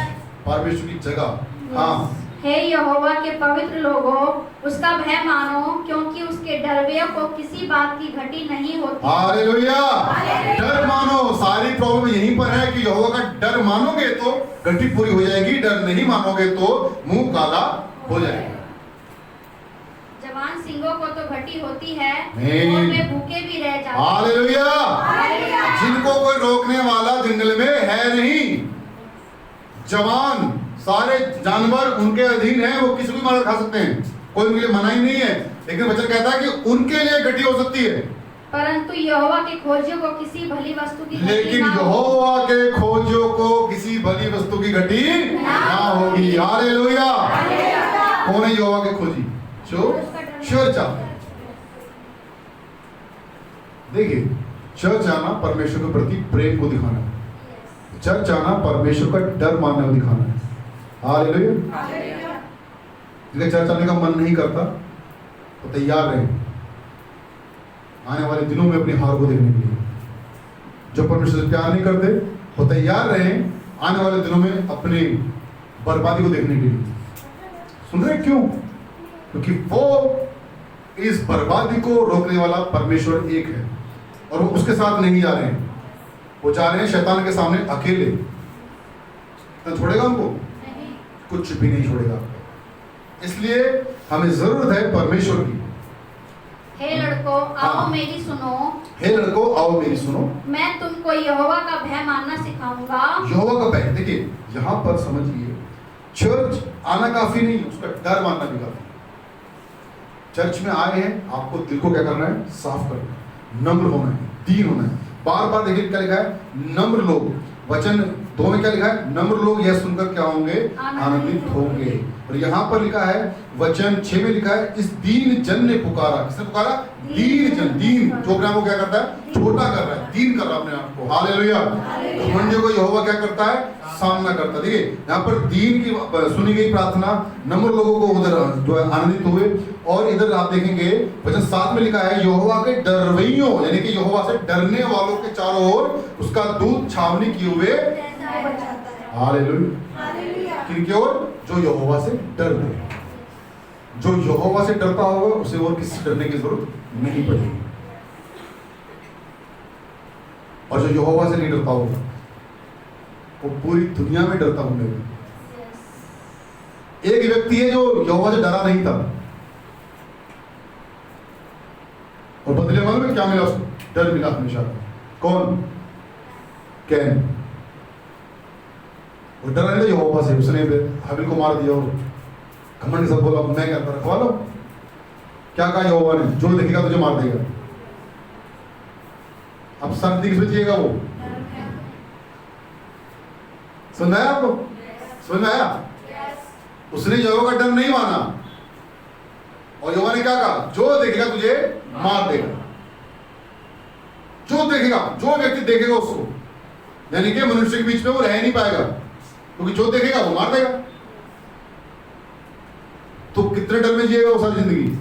[SPEAKER 1] परमेश्वर की जगह। हाँ।
[SPEAKER 2] हे यहोवा के पवित्र लोगों, उसका भय मानो, क्योंकि उसके डरवे को किसी बात की घटी नहीं होती।
[SPEAKER 1] हालेलुया। डर मानो। सारी प्रॉब्लम यहीं पर है कि यहोवा का डर मानोगे तो घटी पूरी हो जाएगी, डर नहीं मानोगे तो मुंह काला हो जाएगा।
[SPEAKER 2] जवान सिंहों को तो घटी होती है
[SPEAKER 1] नहीं।
[SPEAKER 2] और वे भूखे भी रह जाते हैं।
[SPEAKER 1] हालेलुया। जिनको कोई रोकने वाला जंगल में है नहीं। जवान सारे जानवर उनके अधीन हैं, वो किसी को मार खा सकते हैं, कोई उनके लिए मना ही नहीं है। लेकिन वचन कहता है कि उनके लिए घटी हो सकती है,
[SPEAKER 2] परंतु यहोवा के खोजियों को किसी भली वस्तु की घटी
[SPEAKER 1] लेकिन
[SPEAKER 2] ना हो।
[SPEAKER 1] यहोवा के खोजियों को किसी भली वस्तु की घटी ना होगी। हालेलुया। कौन है यहोवा के खोजी? जो चर्च आते हैं। देखिए, चर्च आना परमेश्वर के प्रति प्रेम को दिखाना है। चर्च आना परमेश्वर का डर मानने को दिखाना है। हालेलुया। जिसका चर्च आने का मन नहीं करता तो तैयार रहे आने वाले दिनों में अपनी हार को देखने के लिए। जो परमेश्वर से प्यार नहीं करते वो तैयार रहे आने वाले दिनों में अपनी बर्बादी को देखने के लिए। सुन रहे क्यों? क्योंकि वो इस बर्बादी को रोकने वाला परमेश्वर एक है और वो उसके साथ नहीं जा रहे हैं, वो जा रहे हैं शैतान के सामने अकेले। तो छोड़ेगा उनको? कुछ भी नहीं छोड़ेगा। इसलिए हमें जरूरत है परमेश्वर की।
[SPEAKER 2] हे लड़कों, आओ मेरी सुनो।
[SPEAKER 1] हे लड़कों, आओ मेरी सुनो।
[SPEAKER 2] मैं तुमको यहोवा का भय मानना सिखाऊंगा।
[SPEAKER 1] यहोवा का भय। देखिए, यहां पर समझिए, चर्च आना काफी नहीं, उसका डर मानना भी काफी। चर्च में आए हैं, आपको दिल को क्या करना है? साफ करना है, नम्र होना है, दीन होना है। बार बार देखिए क्या लिखा है? नम्र लोग। वचन 2 में क्या लिखा है? नम्र लोग यह सुनकर क्या होंगे? आनंदित होंगे। और यहाँ पर लिखा है वचन 6 में लिखा है, इस दीन जन ने पुकारा। किसने पुकारा? दीन जन। दीन जो अपने आप को क्या करता है? छोटा कर रहा है, दीन कर रहा है अपने आप को। हालेलुया। घमंडियों को यहोवा क्या करता है? सामना करता है। देखिए यहाँ पर दीन की सुनी गई प्रार्थना, नम्र लोगों को उधर जो है आनंदित हुए। और इधर आप देखेंगे वचन 7 में लिखा है, यहोवा के डरवैयों, यानी कि यहोवा से डरने वालों के चारों ओर उसका दूत छावनी किए हुए। हालेलुया। किनकी ओर? जो यहोवा से डरते हैं। जो यहोवा से डरता होगा उसे और किसी से डरने की जरूरत नहीं पड़ेगी। और जो यहोवा से नहीं डरता होगा वो पूरी दुनिया में डरता होगा। एक व्यक्ति है जो यहोवा से डरा नहीं था और बदले में क्या मिला उसको? डर मिला हमेशा। कौन? कैन। वो डरा नहीं था यहोवा से, उसने हाबिल को मार दिया और घमंड से बोला मैं क्या रखवा लो। क्या कहा यहोवा ने? जो देखेगा तुझे मार देगा। अब शर्त किस पे जिएगा वो? समझ आया आपको? समझ में आया? उसने यहोवा का डर नहीं माना और यहोवा ने क्या कहा? जो देखेगा तुझे मार देगा। जो देखेगा, जो व्यक्ति देखेगा उसको, यानी कि मनुष्य के बीच में वो रह नहीं पाएगा, क्योंकि जो देखेगा वो मार देगा। तो कितने डर में जिएगा वो सारी जिंदगी?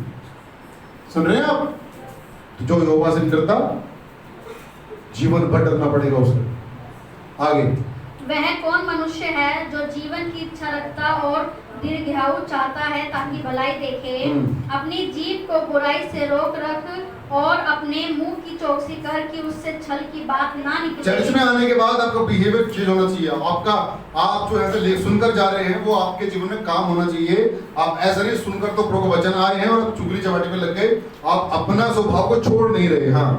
[SPEAKER 1] सुन रहे हैं आप? तो जो यहोवा से नहीं डरता, जीवन भर डरना पड़ेगा उसको। आगे,
[SPEAKER 2] वह कौन मनुष्य है जो जीवन की इच्छा रखता और दीर्घायु चाहता है ताकि भलाई देखे? अपनी जीभ को बुराई से रोक रख और अपने मुंह की चौकसी कर कि उससे छल की बात ना निकले।
[SPEAKER 1] चर्च में आने के बाद आपका बिहेवियर चेंज होना चाहिए। आप जो ऐसे सुनकर जा रहे हैं वो आपके जीवन में काम होना चाहिए। आप ऐसा नहीं सुनकर तो प्रभु वचन आए हैं और चुगली चपाटी पे लग गए, आप अपना स्वभाव को छोड़ नहीं रहे। हाँ,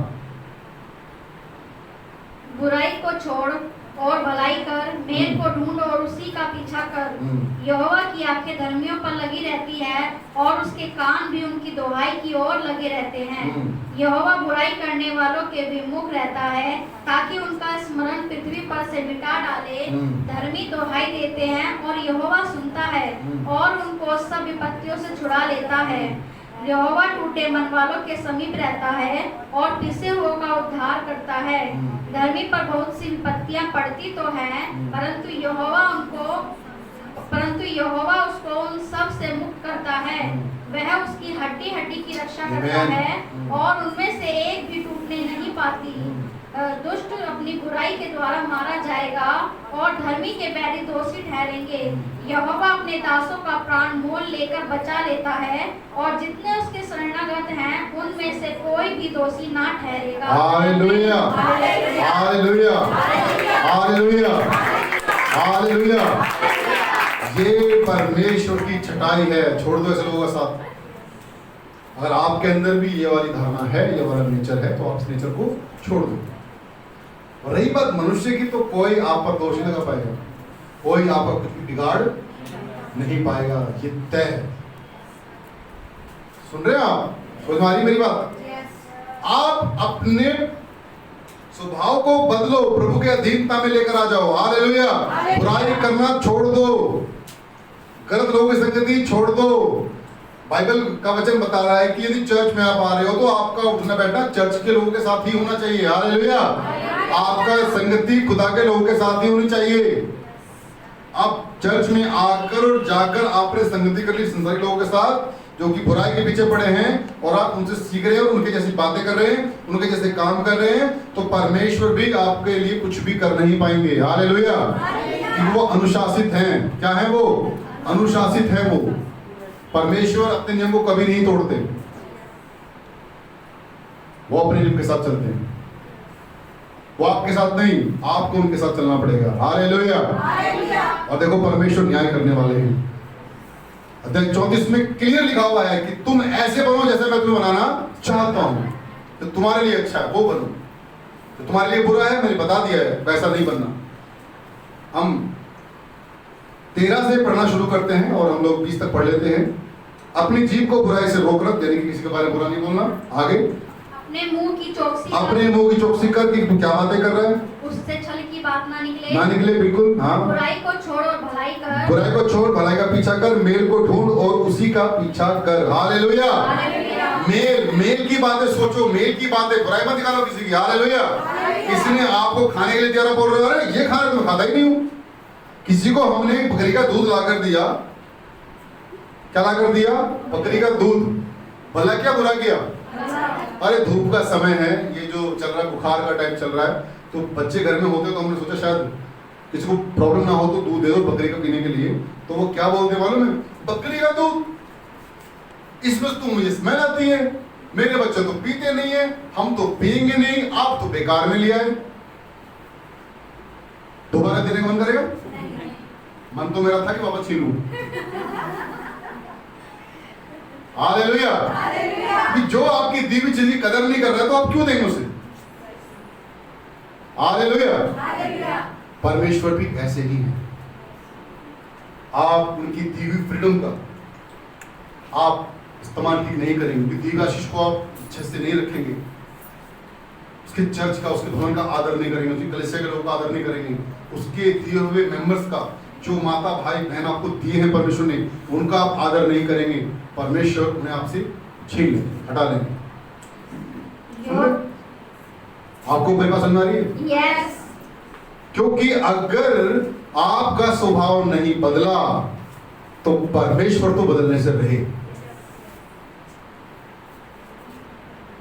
[SPEAKER 2] बुराई को छोड़ और भलाई कर, मेल को ढूंढ और उसी का पीछा कर। यहोवा की आंखें धर्मियों पर लगी रहती है और उसके कान भी उनकी दुहाई की ओर लगे रहते हैं। यहोवा बुराई करने वालों के विमुख रहता है ताकि उनका स्मरण पृथ्वी पर से मिटा डाले। धर्मी दुहाई देते हैं और यहोवा सुनता है और उनको सब विपत्तियों से छुड़ा लेता है। यहोवा टूटे मन वालों के समीप रहता है और पिसे हुओं का उद्धार करता है। धर्मी पर बहुत सी विपत्तियां पड़ती तो हैं, परंतु यहोवा उसको उन सब से मुक्त करता है। वह उसकी हड्डी हड्डी की रक्षा करता है और उनमें से एक भी टूटने नहीं पाती। दुष्ट अपनी बुराई के द्वारा मारा जाएगा और धर्मी के बैरी दोषी ठहरेंगे। यहोवा अपने दासों का प्राण मोल लेकर बचा लेता है और जितने उसके शरणागत हैं उनमें से कोई भी दोषी ना ठहरेगा।
[SPEAKER 1] Hallelujah, hallelujah, hallelujah, hallelujah. ये परमेश्वर की छटाई है। छोड़ दो ऐसे लोगों का साथ। अगर आपके अंदर भी ये वाली धारणा है, ये वाला नेचर है, तो आप इस नेचर को छोड़ दो। और रही बात मनुष्य की, तो कोई आप पर दोष नहीं लगा पाएगा, कोई आपका कुछ भी बिगाड़ नहीं पाएगा, ये तय है। सुन रहे हैं आप? समझ में आ रही मेरी बात? आप अपने स्वभाव को बदलो, प्रभु के अधीनता में लेकर आ जाओ। हालेलुया। बुराई करना छोड़ दो, गलत लोगों की संगति छोड़ दो। बाइबल का वचन बता रहा है कि यदि चर्च में आप आ रहे हो तो आपका उठना बैठना चर्च के लोगों के साथ ही होना चाहिए। हालेलुया। आपका संगति खुदा के लोगों के साथ ही होनी चाहिए। आप चर्च में आकर और जाकर आपने संगति कर ली संसारी लोगों के साथ जो कि बुराई के पीछे पड़े हैं और आप उनसे सीख रहे हो, उनके जैसी बातें कर रहे हैं, उनके जैसे काम कर रहे हैं, तो परमेश्वर भी आपके लिए कुछ भी कर नहीं पाएंगे। हालेलुया। कि वो अनुशासित हैं। क्या है वो? अनुशासित है वो। परमेश्वर अपने नियम को कभी नहीं तोड़ते, वो अपने नियम के साथ चलते हैं। वो आपके साथ नहीं, आपको उनके साथ चलना पड़ेगा। हालेलुया। और देखो परमेश्वर न्याय करने वाले हैं। अध्याय 34 में क्लियर लिखा हुआ है कि तुम ऐसे बनो जैसे मैं तुम्हें बनाना चाहता हूं। तो तुम्हारे लिए अच्छा है वो बनो, तो तुम्हारे लिए बुरा है मैंने बता दिया है, वैसा नहीं बनना। हम 13 से पढ़ना शुरू करते हैं और हम लोग 20 तक पढ़ लेते हैं। अपनी जीभ को बुराई से रोक रख, यानी कि किसी के बारे में बुरा नहीं बोलना। आगे,
[SPEAKER 2] अपने मुंह की चौकसी
[SPEAKER 1] कर कि तू क्या बातें कर रहा है,
[SPEAKER 2] उससे छल की बात ना
[SPEAKER 1] निकले। बिल्कुल, हाँ।
[SPEAKER 2] बुराई को छोड़ और भलाई कर,
[SPEAKER 1] बुराई को छोड़ भलाई का पीछा कर, मेल को ढूंढ और उसी का पीछा कर। हालेलुया। मेल की बातें सोचो, मेल की बातें, बुराई मत निकालो किसी की। हालेलुया। किसी ने आपको खाने के लिए दिया, बोल रहे हो अरे ये खाना तो मैं खाता ही नहीं हूं। किसी को हमने बकरी का दूध लाकर दिया, क्या लाकर दिया? बकरी का दूध। भला क्या बुरा किया? अरे धूप का समय है, ये जो चल रहा है बुखार का टाइम चल रहा है, तो बच्चे घर में होते तो हमने सोचा शायद किसी को प्रॉब्लम ना हो तो दूध दे दो बकरी का पीने के लिए। तो वो क्या बोलते मालूम है? बकरी का दूध, इसमें तो मुझे स्मेल आती है, मेरे बच्चे तो पीते नहीं है, हम तो पिएंगे नहीं, आप तो बेकार में लिया है। दोबारा देने का मन करेगा? मन तो मेरा था कि वापस छीन लूं। हालेलुया। जो आपकी दी हुई चीज की कदर नहीं कर रहा है तो आप क्यों देंगे उसे? हालेलुया। परमेश्वर भी ऐसे ही है। आप उनकी दी हुई फ्रीडम का आप इस्तेमाल ठीक नहीं करेंगे, उनकी दी हुई आशीष को आप अच्छे से नहीं रखेंगे, उसके चर्च का, उसके भवन का आदर नहीं करेंगे, उसकी कलीसिया के लोगों का आदर नहीं करेंगे, उसके दिए हुए मेंबर्स का, जो माता भाई बहन आपको दिए हैं परमेश्वर ने, उनका आप आदर नहीं करेंगे, परमेश्वर उन्हें आपसे छीन लेंगे, हटा लेंगे। आपको मेरी बात समझ आ रही है?
[SPEAKER 2] यस।
[SPEAKER 1] क्योंकि अगर आपका स्वभाव नहीं बदला तो परमेश्वर तो बदलने से रहे।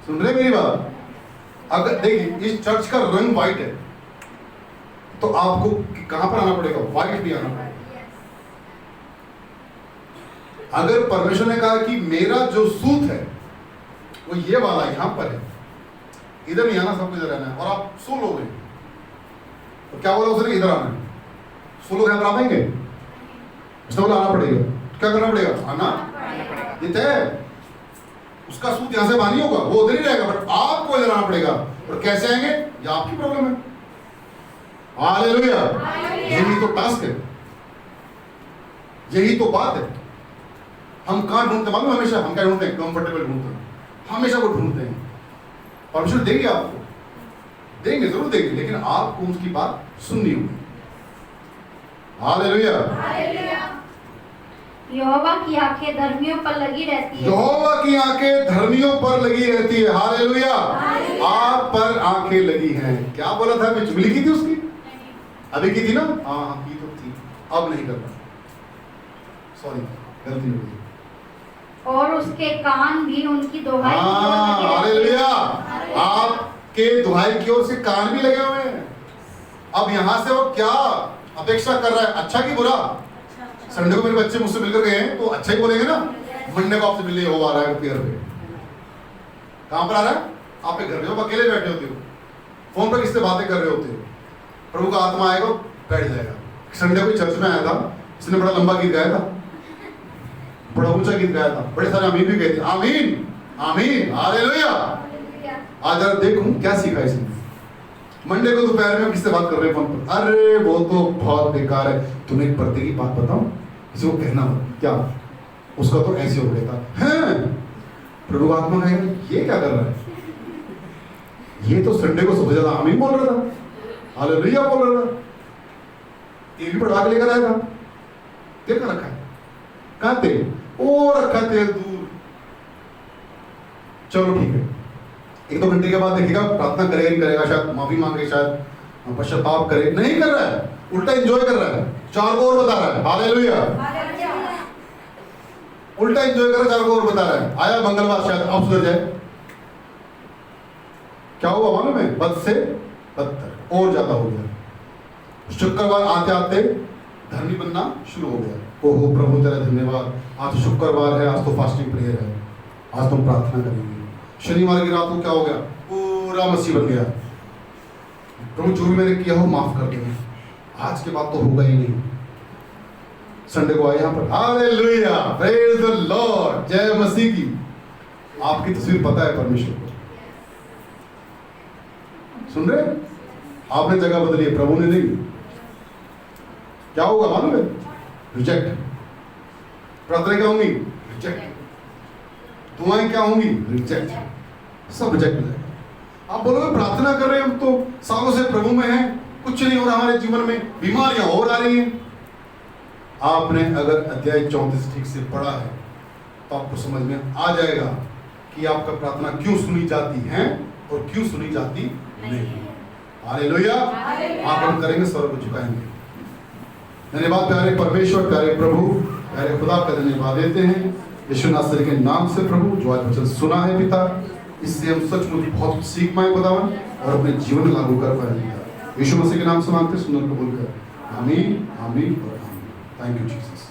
[SPEAKER 1] सुन रहे मेरी बात? अगर देखिए इस चर्च का रंग व्हाइट है तो आपको कहां पर आना पड़ेगा? व्हाइट भी आना पड़ेगा। अगर परमेश्वर ने कहा कि मेरा जो सूत है वो ये वाला यहां पर है, इधर नहीं आना, सबको इधर रहना है, और आप सो लोग हैं, तो क्या बोला उसने? इधर आना है। सो लोग यहां पर आ पाएंगे? उसने बोला आना पड़ेगा। तो क्या करना पड़ेगा? आना। ये तय है, उसका सूत यहां से बानी होगा, वो उधर ही रहेगा, बट आपको इधर आना पड़ेगा। और कैसे आएंगे? ये आपकी प्रॉब्लम है। हालेलुया। यही तो टास्क है, यही तो बात है। हम कहां ढूंढते मालूम? हमेशा हम क्या ढूंढते हैं? कंफर्टेबल ढूंढते हैं, हमेशा वो ढूंढते हैं। परमेश्वर देंगे आपको, देंगे, जरूर देंगे, लेकिन आपको उसकी बात सुननी होगी। हालेलुया।
[SPEAKER 2] यहोवा की आंखें धर्मियों पर लगी रहती है।
[SPEAKER 1] यहोवा की आंखें धर्मियों पर लगी रहती है। हालेलुया। आप पर आंखें लगी हैं। क्या बोला था? मैं चुगली की थी उसकी? अभी की थी ना? हाँ की तो थी, अब नहीं कर रहा, सॉरी, गलती हो गई।
[SPEAKER 2] और उसके कान भी उनकी दुहाई की ओर लगे रहते
[SPEAKER 1] हालेलुया।
[SPEAKER 2] हैं।
[SPEAKER 1] आपके दुहाई की ओर से कान भी लगे हुए हैं। अब यहां से वो क्या अपेक्षा कर रहा है? अच्छा कि बुरा? संडे को मेरे बच्चे मुझसे मिलकर गए हैं तो अच्छा ही बोलेंगे ना। मंडे को आपसे मिलने हो आ रहा है घर पे। कहां पर आ रहा है? आप घर पे हो, अकेले बैठे होते हो, फोन पर किससे बातें कर रहे होते हो, प्रभु का आत्मा आएगा बैठ जाएगा। संडे को चर्च में आया था, इसने बड़ा लंबा गीत गाया था, बड़ा ऊंचा गीत गाया था, बड़े सारे आमीन भी गए थे। आमीन आमीन हालेलुया। आज जरा देखूं क्या सीखा इसने। मंडे को दोपहर में किससे बात कर रहे हैं फोन पर? अरे वो तो बहुत बेकार है। तुम्हें एक पर्दे की बात बताऊं, किसी को कहना मत। क्या? उसका तो ऐसे हो गया था। हैं? प्रभु आत्मा कहेगा ये क्या कर रहा है? ये तो संडे को सबसे ज्यादा आमीन बोल रहा था, हालेलुया बोल रहा था, ये भी बढ़ा के लेकर आया था। तेल का रखा है? कहां तेल? ओ रखा तेल दूर। चलो ठीक है, एक दो घंटे के बाद देखिएगा प्रार्थना करेगा नहीं करेगा, शायद माफी मांगे, शायद पश्चाताप करे, नहीं कर रहा है, उल्टा एंजॉय कर रहा है, चार को और बता रहा है। हालेलुया। उल्टा एंजॉय कर रहा है, चार को और बता रहा है। आया मंगलवार, शायद अब सुधर जाए। क्या हुआ मालूम है? बद से बदतर और ज्यादा हो गया। शुक्रवार आते आते धर्मी बनना शुरू हो गया। ओहो प्रभु तेरा धन्यवाद, आज शुक्रवार है, आज तो फास्टिंग प्रेयर है, आज तो प्रार्थना करेंगे। शनिवार की रात को क्या हो गया? पूरा मसीह बन गया। प्रभु जो भी मैंने किया हो माफ कर देना, आज के बाद तो होगा ही नहीं। संडे को आए यहाँ पर, हालेलुया, प्रेज द लॉर्ड, जय मसीह की। आपकी तस्वीर पता है परमेश्वर को, सुन रहे? आपने जगह बदली है, प्रभु ने नहीं। क्या होगा मालूम है? रिजेक्ट। प्रार्थना क्या होंगी? रिजेक्ट। दुआएं क्या होंगी? रिजेक्ट। सब रिजेक्ट हो जाएगा। आप बोलोगे प्रार्थना कर रहे हैं, हम तो सालों से प्रभु में हैं, कुछ नहीं हो रहा हमारे जीवन में, बीमारियां और आ रही हैं। आपने अगर अध्याय 34 ठीक से पढ़ा है तो आपको समझ में आ जाएगा कि आपका प्रार्थना क्यों सुनी जाती है और क्यों सुनी जाती नहीं। हालेलुया। आप हम करेंगे, स्वर को झुकाएंगे। धन्यवाद प्यारे परमेश्वर, प्यारे प्रभु, प्यारे खुदा का धन्यवाद देते हैं यीशु नासरी के नाम से प्रभु, जो आज वचन सुना है पिता, इससे हम सचमुच बहुत कुछ सीख पाए खुदावन और अपने जीवन में लागू कर पाए पिता। यीशु मसीह के नाम से मांगते, सुनकर कबूल कर। आमीन आमीन और आमीन। Thank you Jesus.